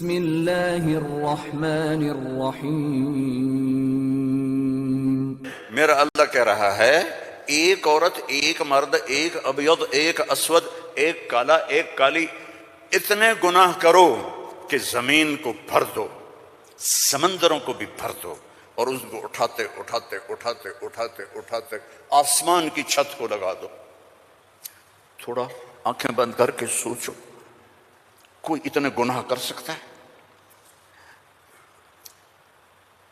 بسم اللہ الرحمن الرحیم۔ میرا اللہ کہہ رہا ہے ایک عورت، ایک مرد، ایک ابیض، ایک اسود، ایک کالا، ایک کالی، اتنے گناہ کرو کہ زمین کو بھر دو، سمندروں کو بھی بھر دو، اور اس کو اٹھاتے اٹھاتے اٹھاتے اٹھاتے اٹھاتے آسمان کی چھت کو لگا دو۔ تھوڑا آنکھیں بند کر کے سوچو، کوئی اتنے گناہ کر سکتا ہے؟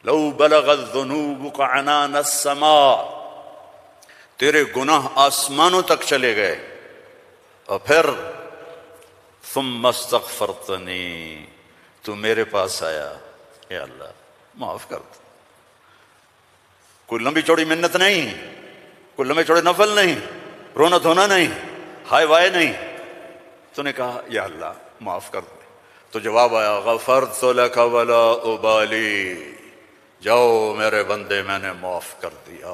لو بلغت ذنوبک عنان السماء، تیرے گناہ آسمانوں تک چلے گئے، اور پھر ثم استغفرتنی، تو میرے پاس آیا، اے اللہ معاف کر دو۔ کوئی لمبی چوڑی منت نہیں، کوئی لمبے چوڑے نفل نہیں، رونا دھونا نہیں، ہائے وائے نہیں، تو نے کہا یا اللہ معاف کر دے، تو جواب آیا غفرت لک ولا ابالی، جاؤ میرے بندے میں نے معاف کر دیا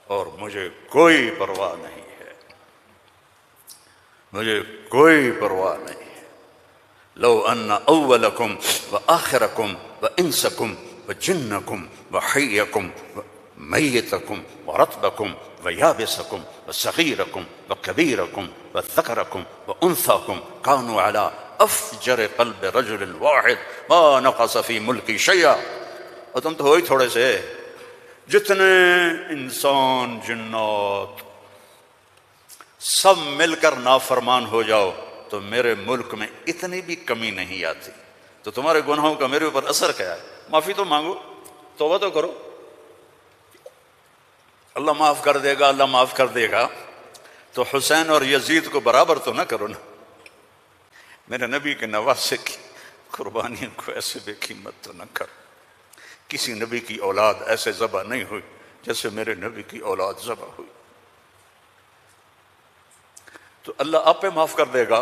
اور مجھے کوئی پرواہ نہیں ہے، مجھے کوئی پرواہ نہیں ہے۔ لو ان اولکم وآخرکم وانسکم وجنکم وحیکم ومیتکم ورطبکم ویابسکم وصغیرکم وکبیرکم وذکرکم وانثاکم کانوا علی افجر قلب رجل واحد ما نقص فی ملکی شیئا، اور تم تو ہو ہی تھوڑے سے، جتنے انسان جنات سب مل کر نافرمان ہو جاؤ تو میرے ملک میں اتنی بھی کمی نہیں آتی، تو تمہارے گناہوں کا میرے اوپر اثر کیا ہے؟ معافی تو مانگو، توبہ تو کرو، اللہ معاف کر دے گا، اللہ معاف کر دے گا۔ تو حسین اور یزید کو برابر تو نہ کرو نا، میرے نبی کے نواسے کی قربانیوں کو ایسے بے قیمت تو نہ کرو۔ کسی نبی کی اولاد ایسے ذبح نہیں ہوئی جیسے میرے نبی کی اولاد ذبح ہوئی، تو اللہ آپ پہ معاف کر دے گا،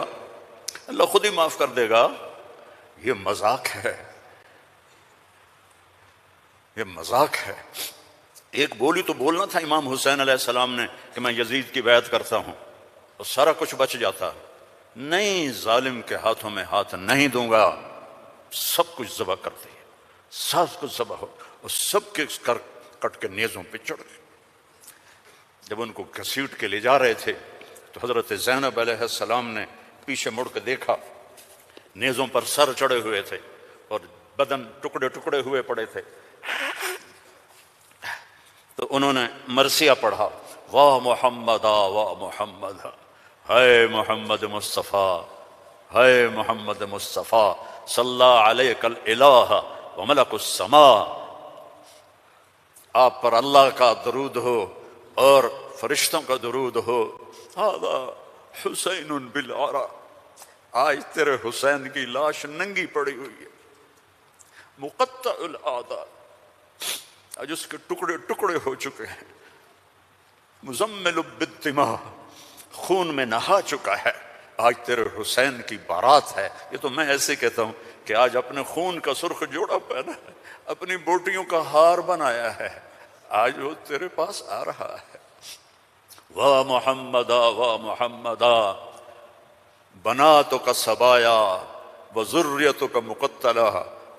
اللہ خود ہی معاف کر دے گا۔ یہ مذاق ہے، یہ مذاق ہے۔ ایک بولی تو بولنا تھا امام حسین علیہ السلام نے کہ میں یزید کی بیعت کرتا ہوں، اور سارا کچھ بچ جاتا، نہیں، ظالم کے ہاتھوں میں ہاتھ نہیں دوں گا، سب کچھ ذبح کر دیا، سب کچھ ذبح ہو، اور سب کے کٹ کے نیزوں پہ چڑھ گئے۔ جب ان کو گھسیٹ کے لے جا رہے تھے تو حضرت زینب علیہ السلام نے پیچھے مڑ کے دیکھا، نیزوں پر سر چڑھے ہوئے تھے اور بدن ٹکڑے ٹکڑے ہوئے پڑے تھے، تو انہوں نے مرثیہ پڑھا، واہ محمد واہ محمد، ہے محمد مصطفیٰ، ہے محمد مصطفیٰ، صلی علیک الالہ وملک السماء، آپ پر اللہ کا درود ہو اور فرشتوں کا درود ہو، ھذا حسین بالعرا، آج تیرے حسین کی لاش ننگی پڑی ہوئی ہے، مقطع الاعضاء، آج اس کے ٹکڑے ٹکڑے ہو چکے ہیں، مزمل بالدماء، خون میں نہا چکا ہے، آج تیرے حسین کی بارات ہے۔ یہ تو میں ایسے کہتا ہوں کہ آج اپنے خون کا سرخ جوڑا پہنا ہے، اپنی بوٹیوں کا ہار بنایا ہے، آج وہ تیرے پاس آ رہا ہے۔ واہ محمدا واہ محمدا، بناتک سبایا وذریتک مقتلہ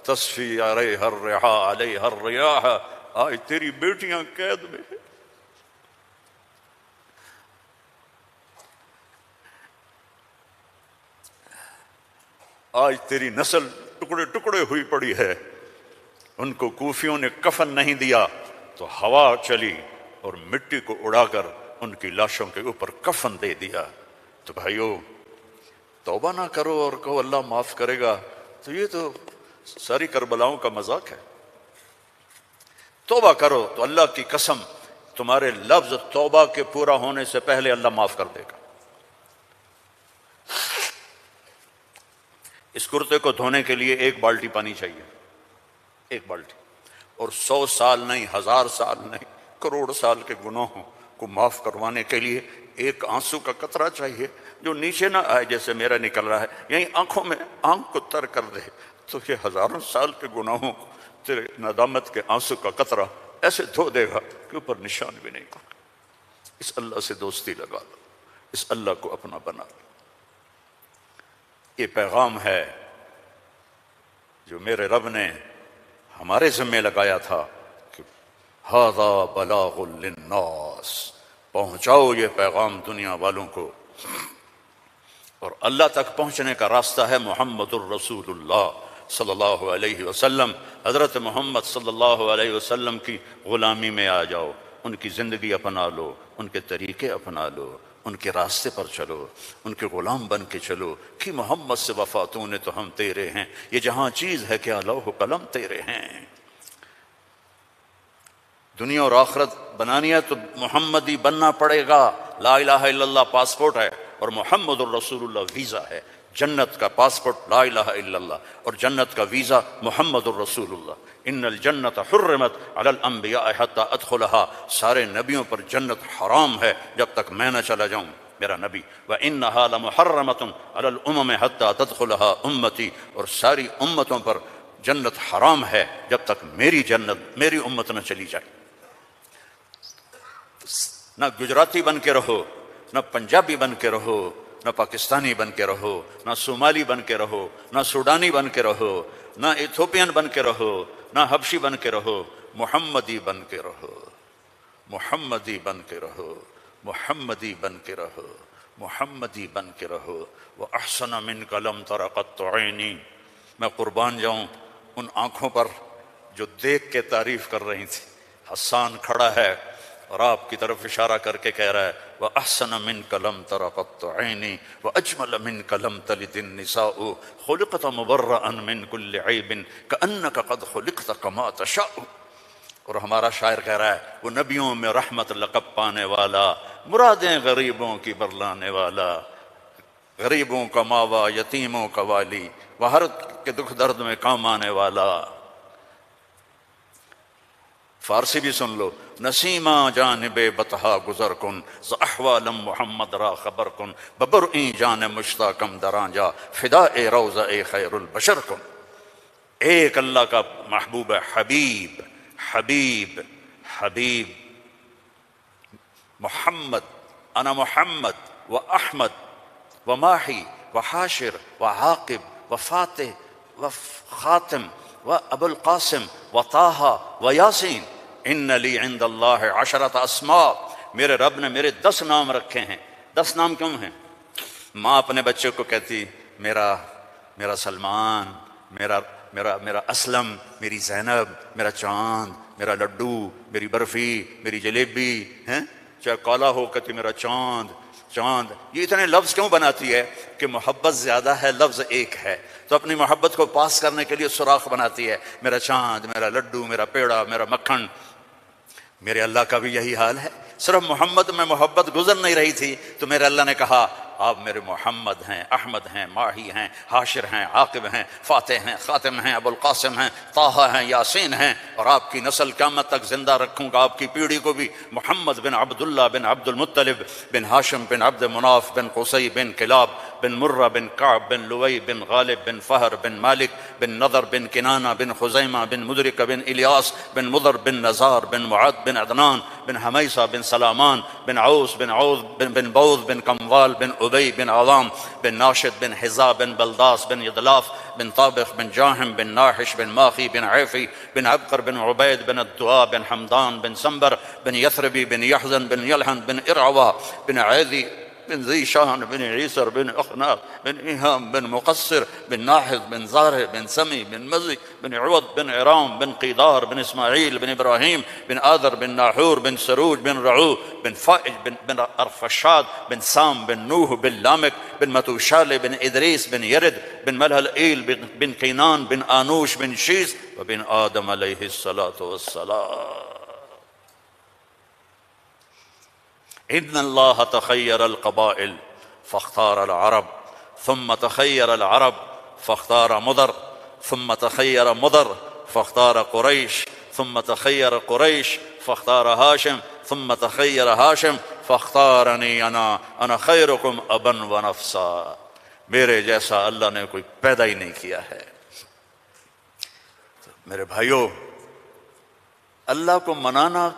تصفی علیہا الرحا علیہا الریاح، آج تیری بیٹیاں قید میں ہیں، آج تیری نسل ٹکڑے ٹکڑے ہوئی پڑی ہے۔ ان کو کوفیوں نے کفن نہیں دیا تو ہوا چلی اور مٹی کو اڑا کر ان کی لاشوں کے اوپر کفن دے دیا۔ تو بھائیو، توبہ نہ کرو اور کہو اللہ معاف کرے گا، تو یہ تو ساری کربلاؤں کا مذاق ہے۔ توبہ کرو تو اللہ کی قسم تمہارے لفظ توبہ کے پورا ہونے سے پہلے اللہ معاف کر دے گا۔ اس کرتے کو دھونے کے لیے 1 بالٹی پانی چاہیے، 1 بالٹی، اور 100 سال نہیں، 1000 سال نہیں، کروڑ سال کے گناہوں کو معاف کروانے کے لیے 1 آنسو کا قطرہ چاہیے جو نیچے نہ آئے جیسے میرا نکل رہا ہے، یہیں آنکھوں میں آنکھ کو تر کر دے، تو یہ 1000 سال کے گناہوں کو تیرے ندامت کے آنسو کا قطرہ ایسے دھو دے گا کہ اوپر نشان بھی نہیں ہوگا۔ اس اللہ سے دوستی لگا لو، اس اللہ کو اپنا بنا لو۔ یہ پیغام ہے جو میرے رب نے ہمارے ذمے لگایا تھا کہ ھذا بلاغ للناس، پہنچاؤ یہ پیغام دنیا والوں کو، اور اللہ تک پہنچنے کا راستہ ہے محمد الرسول اللہ صلی اللہ علیہ وسلم۔ حضرت محمد صلی اللہ علیہ وسلم کی غلامی میں آ جاؤ، ان کی زندگی اپنا لو، ان کے طریقے اپنا لو، ان کے راستے پر چلو، ان کے غلام بن کے چلو کہ محمد سے وفاتوں نے تو ہم تیرے ہیں، یہ جہاں چیز ہے کیا لوح قلم تیرے ہیں۔ دنیا اور آخرت بنانی ہے تو محمدی بننا پڑے گا۔ لا الہ الا اللہ پاسپورٹ ہے اور محمد الرسول اللہ ویزا ہے۔ جنت کا پاسپورٹ لا الہ الا اللہ اور جنت کا ویزا محمد الرسول اللہ۔ ان الجنت حرمت علی الانبیاء حتی ادخلها، سارے نبیوں پر جنت حرام ہے جب تک میں نہ چلا جاؤں میرا نبی۔ وانہا لمحرمۃ علی الامم حتی تدخلها امتی، اور ساری امتوں پر جنت حرام ہے جب تک میری امت نہ چلی جائے۔ نہ گجراتی بن کے رہو، نہ پنجابی بن کے رہو، نہ پاکستانی بن کے رہو، نہ صومالی بن کے رہو، نہ سوڈانی بن کے رہو، نہ ایتھوپین بن کے رہو، نہ حبشی بن کے رہو، محمدی بن کے رہو، محمدی بن کے رہو، محمدی بن کے رہو، محمدی بن کے رہو۔ وَأَحْسَنَ مِنْكَ لَمْ تَرَ قَطُّ عَيْنِي، میں قربان جاؤں ان آنکھوں پر جو دیکھ کے تعریف کر رہی تھی۔ حسان کھڑا ہے اور آپ کی طرف اشارہ کر کے کہہ رہا ہے وَأَحْسَنَ مِنْكَ لَمْ تَرَ قَطُّ عَيْنِي وَأَجْمَلَ مِنْكَ لَمْ تَلِدِ النِّسَاءُ خُلِقْتَ مُبَرَّأً مِنْ كُلِّ عَيْبٍ كَأَنَّكَ قَدْ خُلِقْتَ كَمَا تَشَاءُ۔ اور ہمارا شاعر کہہ رہا ہے وہ نبیوں میں رحمت لقب پانے والا، مرادیں غریبوں کی برلانے والا، غریبوں کا ماوا، یتیموں کا والی، وہ ہر کے دکھ درد میں کام آنے والا۔ فارسی بھی سن لو، نسیمہ جانب بطحا گزر کن، ز احوالم محمد را خبر کن، ببرئیں جان مشتاقم دراں جا، فدائے روضہ خیر البشر کن۔ ایک اللہ کا محبوب ہے، حبیب حبیب حبیب محمد، انا محمد و احمد و ماحی و حاشر و عاقب و فاتح و خاتم و ابو القاسم و طٰہٰ و یاسین، ان لی عند اللہ عشرۃ اسماء، میرے رب نے میرے 10 نام رکھے ہیں۔ 10 نام کیوں ہیں؟ ماں اپنے بچے کو کہتی میرا سلمان، میرا اسلم، میری زینب، میرا چاند، میرا لڈو، میری برفی، میری جلیبی، ہیں چاہے کالا ہو کہتی میرا چاند چاند۔ یہ اتنے لفظ کیوں بناتی ہے؟ کہ محبت زیادہ ہے، لفظ ایک ہے، تو اپنی محبت کو پاس کرنے کے لیے سوراخ بناتی ہے، میرا چاند، میرا لڈو، میرا پیڑا، میرا مکھن۔ میرے اللہ کا بھی یہی حال ہے، صرف محمد میں محبت گزر نہیں رہی تھی تو میرے اللہ نے کہا آپ میرے محمد ہیں، احمد ہیں، ماہی ہیں، حاشر ہیں، عاقب ہیں، فاتح ہیں، خاتم ہیں، ابو القاسم ہیں، طٰہٰ ہیں، یاسین ہیں، اور آپ کی نسل قیامت تک زندہ رکھوں گا، آپ کی پیڑھی کو بھی۔ محمد بن عبداللہ بن عبد المطلب بن ہاشم بن عبد مناف بن قصی بن کلاب بن مرہ بن کعب بن لوئی بن غالب بن فہر بن مالک بن نضر بن کنانہ بن خزیمہ بن مدرک بن الیاس بن مضر بن نزار بن معد بن عدنان بن حمیسہ بن سلامان بن عوس بن عوذ بن بوذ بن کموال بن ابی بن عوام بن ناشد بن حزا بن بلداس بن یدلاف بن طابخ بن جاہم بن ناحش بن ماخی بن عیفی بن عبقر بن عبید بن الدعاء بن حمدان بن سنبر بن یثربی بن یحزن بن یلحن بن ارعوا بن عیدی بن ذی شان بن عیسر بن اخناق بن ایہام بن مقصر بن ناحذ بن زارع بن سمی بن مزی بن عوض بن عرام بن قیدار بن اسماعیل بن ابراہیم بن آذر بن ناحور بن سروج بن رعو بن فائج بن ارفشاد بن سام بن نوح بن لامک بن متوشال بن ادریس بن یرد بن ملہل ایل بن کینان بن آنوش بن شیس وبن آدم علیہ الصلاة والسلام۔ ان اللہ تخیر القبائل فاختار العرب ثم تخیر العرب فاختار مضر ثم تخیر مضر فاختار قریش ثم تخیر قریش فاختار ہاشم ثم تخیر ہاشم فاختارنی انا خیرکم ابا و نفسا۔ میرے جیسا اللہ نے کوئی پیدا ہی نہیں کیا ہے۔ میرے بھائیو، اللہ کو منانا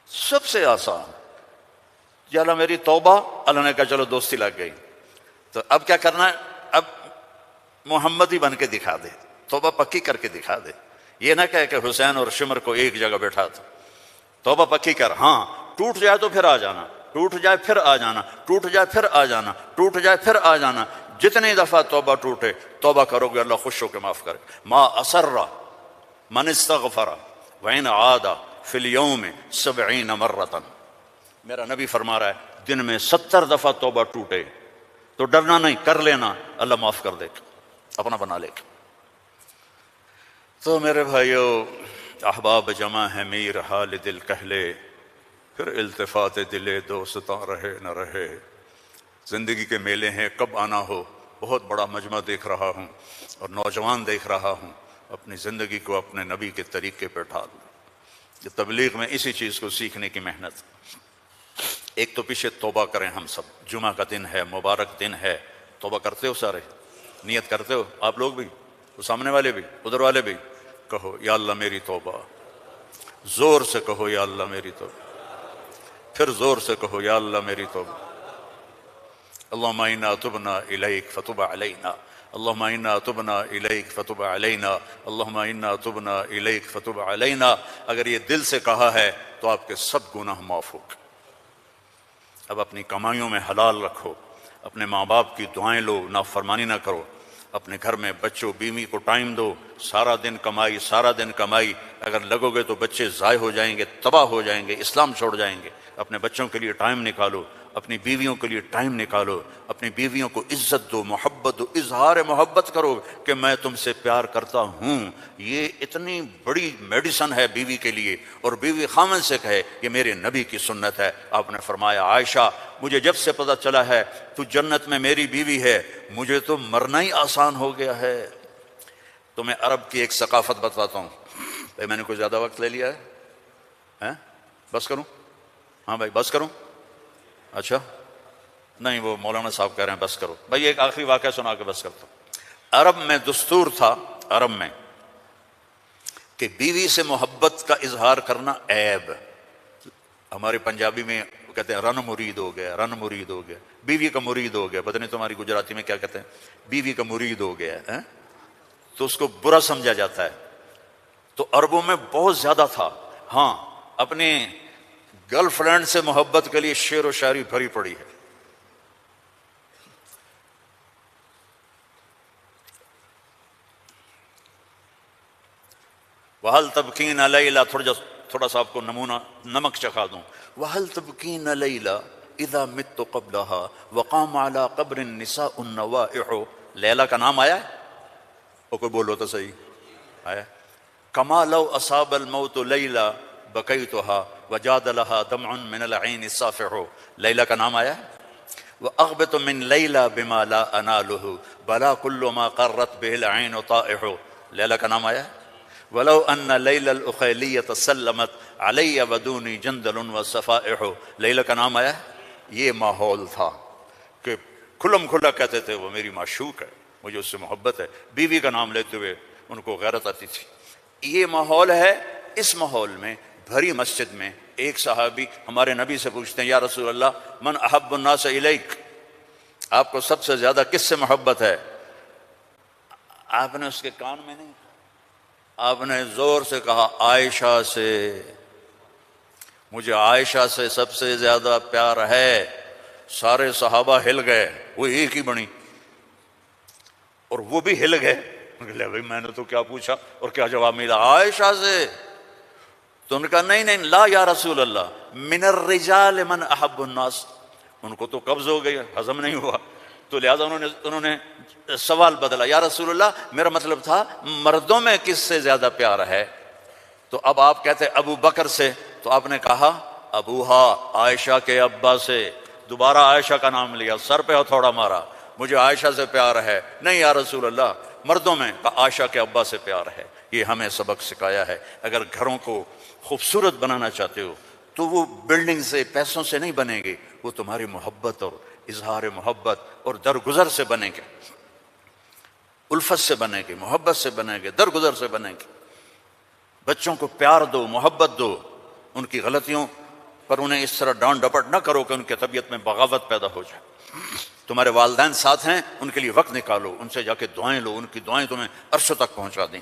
سب سے آسان۔ یا اللہ میری توبہ، اللہ نے کہا چلو دوستی لگ گئی، تو اب کیا کرنا ہے؟ اب محمدی بن کے دکھا دے۔ توبہ پکی کر کے دکھا دے. یہ نہ کہے کہ حسین اور شمر کو ایک جگہ بیٹھا تھا. توبہ پکی کر. ہاں ٹوٹ جائے تو پھر آ جانا، ٹوٹ جائے پھر آ جانا، ٹوٹ جائے پھر آ جانا، ٹوٹ جائے پھر آ جانا. جتنی دفعہ توبہ ٹوٹے توبہ کرو گے اللہ خوش ہو کے معاف کرے. ما اسر من استغفر وإن عاد فی اليوم 70 مرة. میرا نبی فرما رہا ہے دن میں 70 دفعہ توبہ ٹوٹے تو ڈرنا نہیں، کر لینا، اللہ معاف کر دے گا، اپنا بنا لے گا. تو میرے بھائیو، احباب جمع ہے میر حال دل کہہ لے، پھر التفات دل دوستاں رہے نہ رہے. زندگی کے میلے ہیں، کب آنا ہو. بہت بڑا مجمع دیکھ رہا ہوں اور نوجوان دیکھ رہا ہوں. اپنی زندگی کو اپنے نبی کے طریقے پہ ڈھال. یہ تبلیغ میں اسی چیز کو سیکھنے کی محنت. ایک تو پیچھے توبہ کریں ہم سب. جمعہ کا دن ہے، مبارک دن ہے. توبہ کرتے ہو سارے؟ نیت کرتے ہو آپ لوگ بھی، وہ سامنے والے بھی، ادھر والے بھی؟ کہو یا اللہ میری توبہ. زور سے کہو یا اللہ میری توبہ. پھر زور سے کہو یا اللہ میری توبہ. اللہم انا تبنا الیک فتب علینا، اللہم انا تبنا الیک فتب علینا، اللہم انا تبنا الیک فتب علینا. اگر یہ دل سے کہا ہے تو آپ کے سب گناہ معاف ہو گئے. اب اپنی کمائیوں میں حلال رکھو، اپنے ماں باپ کی دعائیں لو، نافرمانی نہ کرو. اپنے گھر میں بچوں بیوی کو ٹائم دو. سارا دن کمائی، سارا دن کمائی. اگر لگو گے تو بچے ضائع ہو جائیں گے، تباہ ہو جائیں گے، اسلام چھوڑ جائیں گے. اپنے بچوں کے لیے ٹائم نکالو، اپنی بیویوں کے لیے ٹائم نکالو. اپنی بیویوں کو عزت دو، محبت دو، اظہار محبت کرو کہ میں تم سے پیار کرتا ہوں. یہ اتنی بڑی میڈیسن ہے بیوی کے لیے. اور بیوی خامن سے کہے یہ میرے نبی کی سنت ہے. آپ نے فرمایا عائشہ مجھے جب سے پتہ چلا ہے تو جنت میں میری بیوی ہے، مجھے تو مرنا ہی آسان ہو گیا ہے. تو میں عرب کی ایک ثقافت بتاتا ہوں. بھائی میں نے کوئی زیادہ وقت لے لیا ہے؟ بس کروں؟ ہاں بھائی بس کروں؟ اچھا نہیں، وہ مولانا صاحب کہہ رہے ہیں بس کرو. بھائی ایک آخری واقعہ سنا کے بس کرتا ہوں. عرب میں دستور تھا، عرب میں، کہ بیوی سے محبت کا اظہار کرنا عیب. ہمارے پنجابی میں کہتے ہیں رن مرید ہو گیا، رن مرید ہو گیا، بیوی کا مرید ہو گیا. پتہ نہیں تمہاری گجراتی میں کیا کہتے ہیں، بیوی کا مرید ہو گیا ہے تو اس کو برا سمجھا جاتا ہے. تو عربوں میں بہت زیادہ تھا. ہاں اپنے گرل فرینڈ سے محبت کے لیے شعر و شاعری بھری پڑی ہے. وَهَلْ تَبْكِينَ لَيْلَا، تھوڑا سا آپ کو نمونہ نمک چکھا دوں. وَهَلْ تَبْكِينَ لَيْلَا اِذَا مِتُّ قَبْلَهَا وَقَامَ عَلَىٰ قَبْرٍ نِسَاءُ النَّوَائِحُ. لیلہ کا نام آیا ہے؟ وہ کوئی بولو تو صحیح آیا. كَمَا لَوْ أَصَابَ الْمَوْتُ لَيْلَا بَكَيْتُهَا وَجَادَ لَهَا دَمْعٌ مِنَ الْعَيْنِ الصَّافِحُ. لیلہ کا نام آیا ہے. وَأَغْبِطُ مِنْ لَيْلَا بِمَا لَا أَنَالُهُ بَلَا كُلُّ مَا قَرَّتْ بِهِ الْعَيْنُ طَائِحُ. لیلہ کا نام آیا ہے. وَلَوْ أَنَّ لَيْلَ الْأُخَيْلِيَّةَ سَلَّمَتْ عَلَيَّ وَدُونِي جَنْدَلٌ وَصَفَائِحُ. لیلہ کا نام آیا ہے. یہ ماحول تھا کہ کھلم کھلا کہتے تھے وہ میری معشوق ہے، مجھے اس سے محبت ہے. بیوی کا نام لیتے ہوئے ان کو غیرت آتی تھی. یہ ماحول ہے. اس ماحول میں بھری مسجد میں ایک صحابی ہمارے نبی سے پوچھتے ہیں یا رسول اللہ من احب الناس الیک، آپ کو سب سے زیادہ کس سے محبت ہے؟ آپ نے اس کے کان میں نہیں، آپ نے زور سے کہا عائشہ سے، مجھے عائشہ سے سب سے زیادہ پیار ہے. سارے صحابہ ہل گئے، وہ ایک ہی بنی اور وہ بھی ہل گئے. لے بھائی میں نے تو کیا پوچھا اور کیا جواب ملا، عائشہ سے. تو انہوں نے کہا نہیں نہیں لا یا رسول اللہ من الرجال من احب الناس. ان کو تو قبض ہو گئی، ہضم نہیں ہوا، تو لہذا انہوں نے سوال بدلا، یا رسول اللہ میرا مطلب تھا مردوں میں کس سے زیادہ پیار ہے؟ تو اب آپ کہتے ابو بکر سے، تو آپ نے کہا ابوہا، عائشہ کے ابا سے. دوبارہ عائشہ کا نام لیا، سر پہ ہتھوڑا مارا، مجھے عائشہ سے پیار ہے. نہیں یا رسول اللہ مردوں میں عائشہ کے ابا سے پیار ہے. یہ ہمیں سبق سکھایا ہے. اگر گھروں کو خوبصورت بنانا چاہتے ہو تو وہ بلڈنگ سے، پیسوں سے نہیں بنے گی، وہ تمہاری محبت اور اظہار محبت اور درگزر سے بنے گے. الفت سے بنے گی، محبت سے بنے گی، درگزر سے بنے گی. بچوں کو پیار دو، محبت دو، ان کی غلطیوں پر انہیں اس طرح ڈانٹ ڈپٹ نہ کرو کہ ان کی طبیعت میں بغاوت پیدا ہو جائے. تمہارے والدین ساتھ ہیں، ان کے لیے وقت نکالو، ان سے جا کے دعائیں لو، ان کی دعائیں تمہیں عرشوں تک پہنچا دیں۔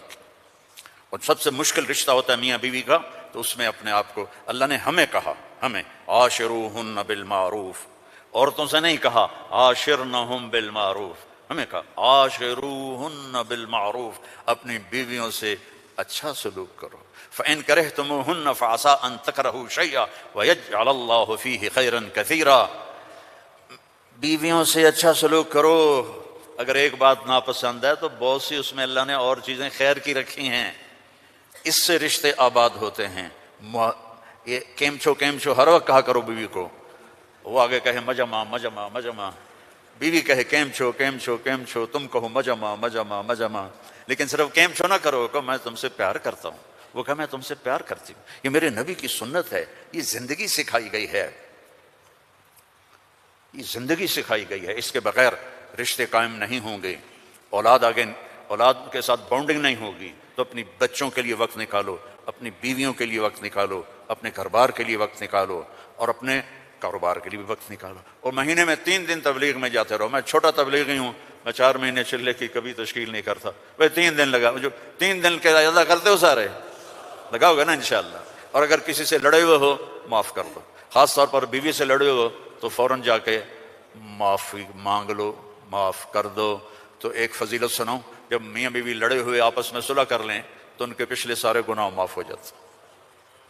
اور سب سے مشکل رشتہ ہوتا ہے میاں بیوی کا، تو اس میں اپنے آپ کو اللہ نے ہمیں کہا، ہمیں عاشروہن بالمعروف، عورتوں سے نہیں کہا عاشرنہم بالمعروف، ہمیں کہا عاشروہن بالمعروف، اپنی بیویوں سے اچھا سلوک کرو۔ فَإِن كَرِهْتُمُوهُنَّ فَعَسَىٰ أَن تَكْرَهُوا شَيْئًا وَيَجْعَلَ اللَّهُ فِيهِ خَيْرًا كَثِيرًا۔ بیویوں سے اچھا سلوک کرو، اگر ایک بات ناپسند ہے تو بہت سی اس میں اللہ نے اور چیزیں خیر کی رکھی ہیں، اس سے رشتے آباد ہوتے ہیں۔ یہ کیم چھو ہر وقت کہا کرو بیوی کو، وہ آگے کہے مجمع مجمع مجمع، بیوی کہے کیم چھو، تم کہو مجمع مجمع مجمع، لیکن صرف کیم چھو نہ کرو، کہ میں تم سے پیار کرتا ہوں، وہ کہا میں تم سے پیار کرتی ہوں۔ یہ میرے نبی کی سنت ہے، یہ زندگی سکھائی گئی ہے، یہ زندگی سکھائی گئی ہے، اس کے بغیر رشتے قائم نہیں ہوں گے، اولاد کے ساتھ بانڈنگ نہیں ہوگی۔ تو اپنی بچوں کے لیے وقت نکالو، اپنی بیویوں کے لیے وقت نکالو، اپنے گھر بار کے لیے وقت نکالو، اور اپنے کاروبار کے لیے بھی وقت نکالو۔ اور مہینے میں 3 دن تبلیغ میں جاتے رہو۔ میں چھوٹا تبلیغی ہوں، میں 4 مہینے چلے کی کبھی تشکیل نہیں کرتا، وہ 3 دن لگا، جو 3 دن کے ادا کرتے ہو سارے لگاؤ گے نا انشاءاللہ۔ اور اگر کسی سے لڑے ہوئے ہو معاف کر دو، خاص طور پر بیوی سے لڑے ہو تو فوراً جا کے معافی مانگ لو، معاف کر دو۔ تو ایک فضیلت سناؤں، جب میاں بیوی لڑے ہوئے آپس میں صلح کر لیں تو ان کے پچھلے سارے گناہ معاف ہو جاتے ہیں۔